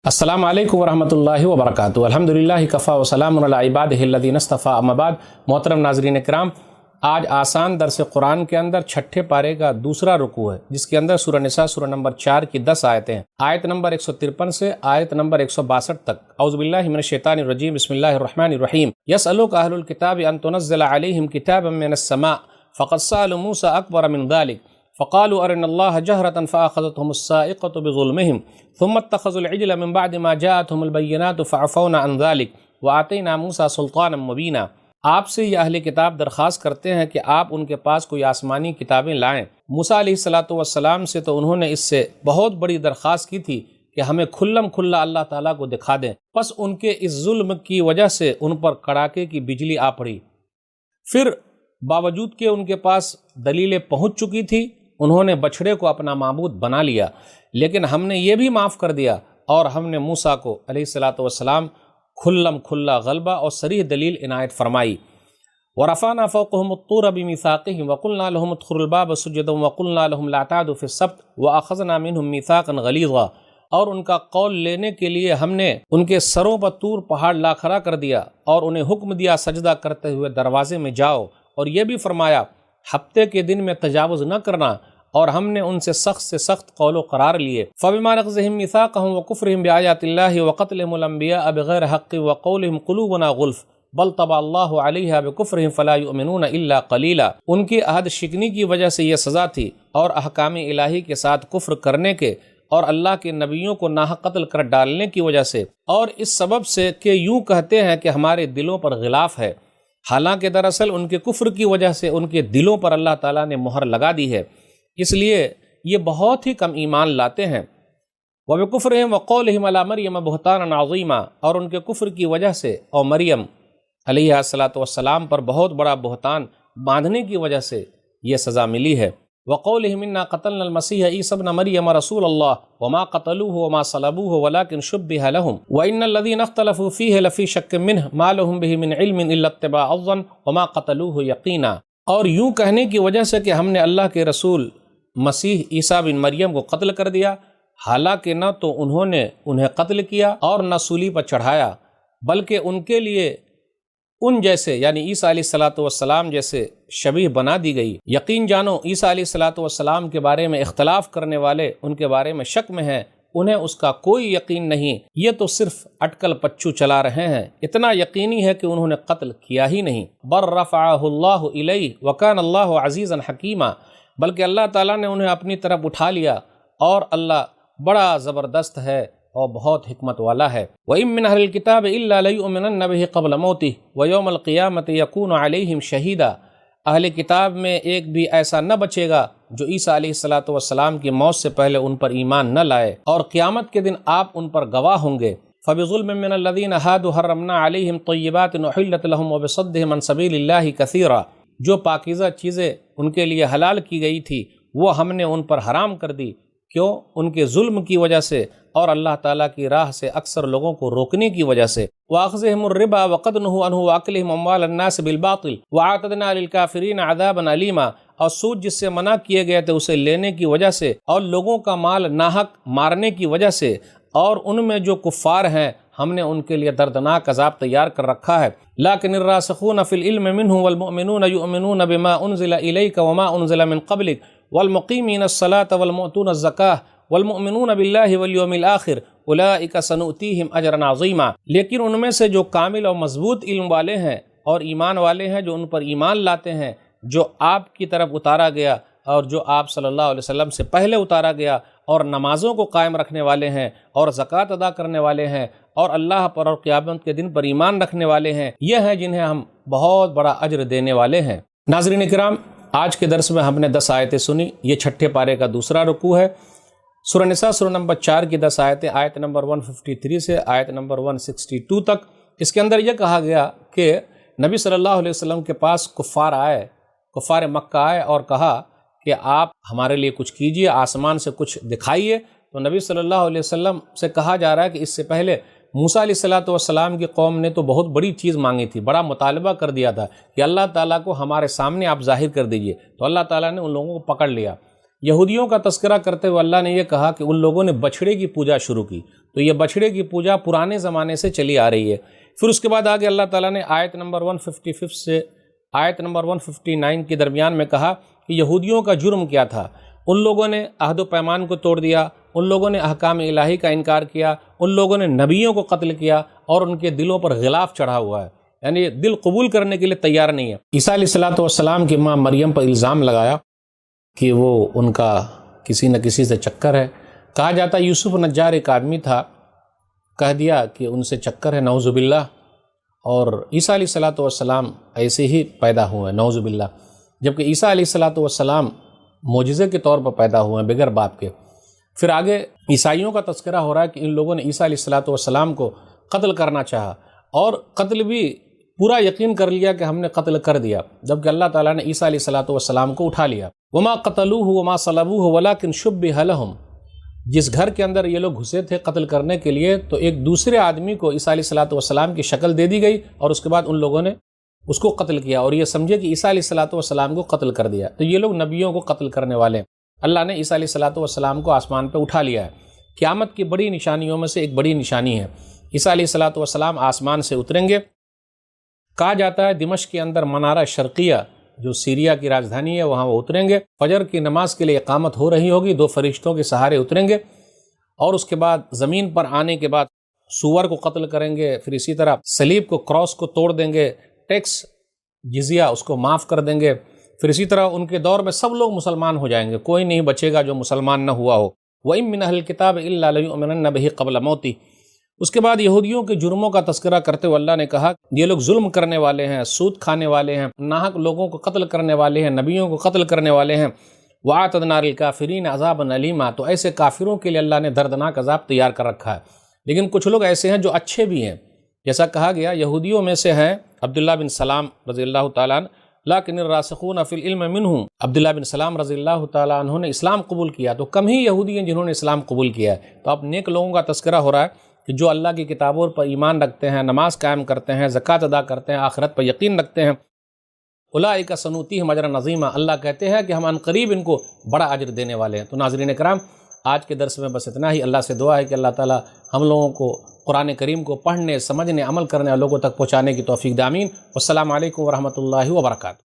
السلام علیکم ورحمۃ اللہ وبرکاتہ۔ الحمدللہ کفا وسلام علی عبادہ الذین اصطفیٰ، اما بعد۔ محترم ناظرین کرام، آج آسان درس قرآن کے اندر چھٹے پارے کا دوسرا رکوع ہے، جس کے اندر سورہ نساء سورہ نمبر 4 کی 10 آیتیں ہیں۔ آیت نمبر 153 سے آیت نمبر 162 تک۔ اعوذ باللہ من الشیطان الرجیم، بسم اللہ الرحمن الرحیم۔ یسألک اہل الکتاب ان تنزل علیہم کتابا من السماء فقد سألوا موسى اکبر من ذلک فقالوا ارنا اللہ جہرة فأخذتهم الصاعقة بظلمهم ثم اتخذوا العجل من بعد ما جاءتهم البینات فعفونا عن ذلک وآتینا موسى سلطانا مبینا۔ آپ سے یہ اہل کتاب درخواست کرتے ہیں کہ آپ ان کے پاس کوئی آسمانی کتابیں لائیں۔ موسیٰ علیہ السلام سے تو انہوں نے اس سے بہت بڑی درخواست کی تھی کہ ہمیں کھلم کھلا اللہ تعالیٰ کو دکھا دیں، پس ان کے اس ظلم کی وجہ سے ان پر کڑاکے کی بجلی آ پڑی۔ پھر باوجود کہ ان کے پاس دلیلیں پہنچ چکی تھی، انہوں نے بچھڑے کو اپنا معبود بنا لیا، لیکن ہم نے یہ بھی معاف کر دیا اور ہم نے موسیٰ کو علیہ السلام کھلم کھلا غلبہ اور صریح دلیل عنایت فرمائی۔ وَرَفَعْنَا فَوْقَهُمُ الطُّورَ بِمِيثَاقِهِمْ وَقُلْنَا لَهُمُ ادْخُلُوا الْبَابَ سُجَّدًا وَقُلْنَا لَهُمْ لَا تَعْدُوا فِي السَّبْتِ وَأَخَذْنَا مِنْهُمْ مِيثَاقًا غَلِيظًا۔ اور ان کا قول لینے کے لیے ہم نے ان کے سروں پر طور پہاڑ لا کھڑا کر دیا اور انہیں حکم دیا سجدہ کرتے ہوئے دروازے میں جاؤ، اور یہ بھی فرمایا ہفتے کے دن میں تجاوز نہ کرنا، اور ہم نے ان سے سخت قول و قرار لیے۔ فَبِمَا نَقْضِهِمْ مِيثَاقَهُمْ وَكُفْرِهِمْ بِآيَاتِ اللَّهِ وَقَتْلِهِمُ الْأَنْبِيَاءَ بِغَيْرِ حَقٍّ وَقَوْلِهِمْ قُلُوبُنَا غُلْفٌ بَلْ طَبَعَ اللَّهُ عَلَيْهَا بِكُفْرِهِمْ فَلَا يُؤْمِنُونَ إِلَّا قَلِيلًا۔ ان کی عہد شکنی کی وجہ سے یہ سزا تھی، اور احکام الہی کے ساتھ کفر کرنے کے اور اللہ کے نبیوں کو ناحق قتل کر ڈالنے کی وجہ سے، اور اس سبب سے کہ یوں کہتے ہیں کہ ہمارے دلوں پر غلاف ہے، حالانکہ دراصل ان کے کفر کی وجہ سے ان کے دلوں پر اللہ تعالیٰ نے مہر لگا دی ہے، اس لیے یہ بہت ہی کم ایمان لاتے ہیں۔ وَبِكُفْرِهِمْ وَقَوْلِهِمْ عَلَى مَرْيَمَ بُهْتَانًا عَظِيمًا، اور ان کے کفر کی وجہ سے اور مریم علیہ السلام پر بہت بڑا بہتان باندھنے کی وجہ سے یہ سزا ملی ہے۔ وَقَوْلِهِمْ إِنَّا قَتَلْنَا الْمَسِيحَ عِيسَى ابْنَ مَرْيَمَ رَسُولَ اللَّهِ وَمَا قَتَلُوهُ وَمَا صَلَبُوهُ وَلَكِنْ شُبِّهَ لَهُمْ وَإِنَّ الَّذِينَ اخْتَلَفُوا فِيهِ لَفِي شَكٍّ مِّنْهُ مَا لَهُم بِهِ مِنْ عِلْمٍ إِلَّا اتِّبَاعَ الظَّنِّ وَمَا قَتَلُوهُ يَقِينًا۔ اور یوں کہنے کی وجہ سے کہ ہم نے اللہ کے رسول مسیح عیسیٰ بن مریم کو قتل کر دیا، حالانکہ نہ تو انہوں نے انہیں قتل کیا اور نہ سولی پر چڑھایا، بلکہ ان کے لیے ان جیسے یعنی عیسیٰ علیہ السلام جیسے شبیہ بنا دی گئی۔ یقین جانو عیسیٰ علیہ السلام کے بارے میں اختلاف کرنے والے ان کے بارے میں شک میں ہیں، انہیں اس کا کوئی یقین نہیں، یہ تو صرف اٹکل پچو چلا رہے ہیں، اتنا یقینی ہے کہ انہوں نے قتل کیا ہی نہیں۔ بر رفعہ اللہ الیہ وکان اللہ عزیزا حکیما، بلکہ اللہ تعالیٰ نے انہیں اپنی طرف اٹھا لیا، اور اللہ بڑا زبردست ہے اور بہت حکمت والا ہے۔ وَإِن مِّنْ أَهْلِ الْكِتَابِ إِلَّا لَيُؤْمِنَنَّ بِهِ قَبْلَ مَوْتِهِ وَيَوْمَ الْقِيَامَةِ يَكُونُ عَلَيْهِمْ شَهِيدًا۔ اہل کتاب میں ایک بھی ایسا نہ بچے گا جو عیسیٰ علیہ السلام کی موت سے پہلے ان پر ایمان نہ لائے، اور قیامت کے دن آپ ان پر گواہ ہوں گے۔ فَبِظُلْمٍ مِّنَ الَّذِينَ هَادُوا حَرَّمْنَا عَلَيْهِمْ طَيِّبَاتٍ أُحِلَّتْ لَهُمْ وَبِصَدِّهِمْ عَن سَبِيلِ اللَّهِ كَثِيرًا۔ جو پاکیزہ چیزیں ان کے لیے حلال کی گئی تھی وہ ہم نے ان پر حرام کر دی، کیوں؟ ان کے ظلم کی وجہ سے اور اللہ تعالیٰ کی راہ سے اکثر لوگوں کو روکنے کی وجہ سے۔ وَأَخْذِهِمُ الرِّبَا وَقَدْ نُهُوا عَنْهُ وَأَكْلِهِمْ أَمْوَالَ النَّاسِ بِالْبَاطِلِ وَأَعْتَدْنَا لِلْكَافِرِينَ عَذَابًا أَلِيمًا، اور سود جس سے منع کیے گئے تھے اسے لینے کی وجہ سے اور لوگوں کا مال ناحق مارنے کی وجہ سے، اور ان میں جو کفار ہیں ہم نے ان کے لیے دردناک عذاب تیار کر رکھا ہے۔ لَكِنِ الرَّاسِخُونَ فِي الْعِلْمِ مِنْهُمْ وَالْمُؤْمِنُونَ يُؤْمِنُونَ بِمَا أُنزِلَ إِلَيْكَ وَمَا أُنزِلَ مِنْ قَبْلِكَ وَالْمُقِيمِينَ الصَّلَاةَ وَالْمُؤْتُونَ الزَّكَاةَ وَالْمُؤْمِنُونَ بِاللَّهِ وَالْيَوْمِ الْآخِرِ أُولَٰئِكَ سَنُؤْتِيهِمْ أَجْرًا عَظِيمًا۔ لیکن ان میں سے جو کامل اور مضبوط علم والے ہیں اور ایمان والے ہیں، جو ان پر ایمان لاتے ہیں جو آپ کی طرف اتارا گیا اور جو آپ صلی اللہ علیہ وسلم سے پہلے اتارا گیا، اور نمازوں کو قائم رکھنے والے ہیں اور زکوٰۃ ادا کرنے والے ہیں اور اللہ پر اور قیامت کے دن پر ایمان رکھنے والے ہیں، یہ ہیں جنہیں ہم بہت بڑا اجر دینے والے ہیں۔ ناظرین کرام، آج کے درس میں ہم نے 10 آیتیں سنی، یہ چھٹے پارے کا دوسرا رکوع ہے۔ سورہ نساء سورہ نمبر 4 کی 10 آیتیں، آیت نمبر 153 سے آیت نمبر 162 تک۔ اس کے اندر یہ کہا گیا کہ نبی صلی اللہ علیہ وسلم کے پاس کفار مکہ آئے اور کہا کہ آپ ہمارے لیے کچھ کیجئے، آسمان سے کچھ دکھائیے۔ تو نبی صلی اللہ علیہ وسلم سے کہا جا رہا ہے کہ اس سے پہلے موسیٰ علیہ السلام کی قوم نے تو بہت بڑی چیز مانگی تھی، بڑا مطالبہ کر دیا تھا کہ اللہ تعالیٰ کو ہمارے سامنے آپ ظاہر کر دیجئے، تو اللہ تعالیٰ نے ان لوگوں کو پکڑ لیا۔ یہودیوں کا تذکرہ کرتے ہوئے اللہ نے یہ کہا کہ ان لوگوں نے بچھڑے کی پوجا شروع کی، تو یہ بچھڑے کی پوجا پرانے زمانے سے چلی آ رہی ہے۔ پھر اس کے بعد آگے اللہ تعالیٰ نے آیت نمبر 155 سے آیت نمبر 159 کے درمیان میں کہا کہ یہودیوں کا جرم کیا تھا۔ ان لوگوں نے عہد و پیمان کو توڑ دیا، ان لوگوں نے احکام الہی کا انکار کیا، ان لوگوں نے نبیوں کو قتل کیا، اور ان کے دلوں پر غلاف چڑھا ہوا ہے، یعنی دل قبول کرنے کے لیے تیار نہیں ہے۔ عیسیٰ علیہ السلام کی ماں مریم پر الزام لگایا کہ وہ ان کا کسی نہ کسی سے چکر ہے۔ کہا جاتا ہے یوسف نجار ایک آدمی تھا، کہہ دیا کہ ان سے چکر ہے، نعوذ باللہ، اور عیسیٰ علیہ السلام ایسے ہی پیدا ہوئے ہیں، نعوذ باللہ، جبکہ عیسیٰ علیہ السلام معجزے کے طور پر پیدا ہوئے ہیں بغیر باپ کے۔ پھر آگے عیسائیوں کا تذکرہ ہو رہا ہے کہ ان لوگوں نے عیسیٰ علیہ السلام کو قتل کرنا چاہا، اور قتل بھی پورا یقین کر لیا کہ ہم نے قتل کر دیا، جبکہ اللہ تعالیٰ نے عیسیٰ علیہ السلام کو اٹھا لیا۔ وما قتلوہ وما صلبوہ ولکن شبہ لہم، جس گھر کے اندر یہ لوگ گھسے تھے قتل کرنے کے لیے، تو ایک دوسرے آدمی کو عیسیٰ علیہ السلام کی شکل دے دی گئی، اور اس کے بعد ان لوگوں نے اس کو قتل کیا، اور یہ سمجھے کہ عیسیٰ علیہ السلام کو قتل کر دیا۔ تو یہ لوگ نبیوں کو قتل کرنے والے ہیں۔ اللہ نے عیسیٰ علیہ السلام کو آسمان پہ اٹھا لیا ہے۔ قیامت کی بڑی نشانیوں میں سے ایک بڑی نشانی ہے، عیسیٰ علیہ السلام آسمان سے اتریں گے۔ کہا جاتا ہے دمشق کے اندر منارہ شرقیہ جو سیریا کی راجدھانی ہے وہاں وہ اتریں گے، فجر کی نماز کے لیے اقامت ہو رہی ہوگی، 2 فرشتوں کے سہارے اتریں گے، اور اس کے بعد زمین پر آنے کے بعد سور کو قتل کریں گے، پھر اسی طرح صلیب کو، کراس کو توڑ دیں گے، ٹیکس جزیہ اس کو معاف کر دیں گے، پھر اسی طرح ان کے دور میں سب لوگ مسلمان ہو جائیں گے، کوئی نہیں بچے گا جو مسلمان نہ ہوا ہو۔ وَإِن مِّنْ أَهْلِ الْكِتَابِ إِلَّا لَيُؤْمِنَنَّ بِهِ قَبْلَ مَوْتِهِ۔ اس کے بعد یہودیوں کے جرموں کا تذکرہ کرتے ہوئے اللہ نے کہا یہ لوگ ظلم کرنے والے ہیں، سود کھانے والے ہیں، ناحق لوگوں کو قتل کرنے والے ہیں، نبیوں کو قتل کرنے والے ہیں۔ وَأَعْتَدْنَا لِلْكَافِرِينَ عَذَابًا أَلِيمًا، تو ایسے کافروں کے لیے اللہ نے دردناک عذاب تیار کر رکھا ہے۔ لیکن کچھ لوگ ایسے ہیں جو اچھے بھی ہیں، جیسا کہا گیا یہودیوں میں سے ہیں عبداللہ بن سلام رضی اللہ تعالیٰ عنہ، لیکن الراسخون فی العلم منہم، عبداللہ بن سلام رضی اللہ تعالیٰ عنہ نے اسلام قبول کیا، تو کم ہی یہودی ہیں جنہوں نے اسلام قبول کیا ہے۔ تو اب نیک لوگوں کا تذکرہ ہو رہا ہے کہ جو اللہ کی کتابوں پر ایمان رکھتے ہیں، نماز قائم کرتے ہیں، زکوٰۃ ادا کرتے ہیں، آخرت پر یقین رکھتے ہیں، اولئک سنؤتیہم اجرا عظیما، اللہ کہتے ہیں کہ ہم ان قریب ان کو بڑا اجر دینے والے ہیں۔ تو ناظرین کرام، آج کے درس میں بس اتنا ہی۔ اللہ سے دعا ہے کہ اللہ تعالی ہم لوگوں کو قرآن کریم کو پڑھنے، سمجھنے، عمل کرنے اور لوگوں تک پہنچانے کی توفیق دے، آمین۔ والسلام علیکم ورحمۃ اللہ وبرکاتہ۔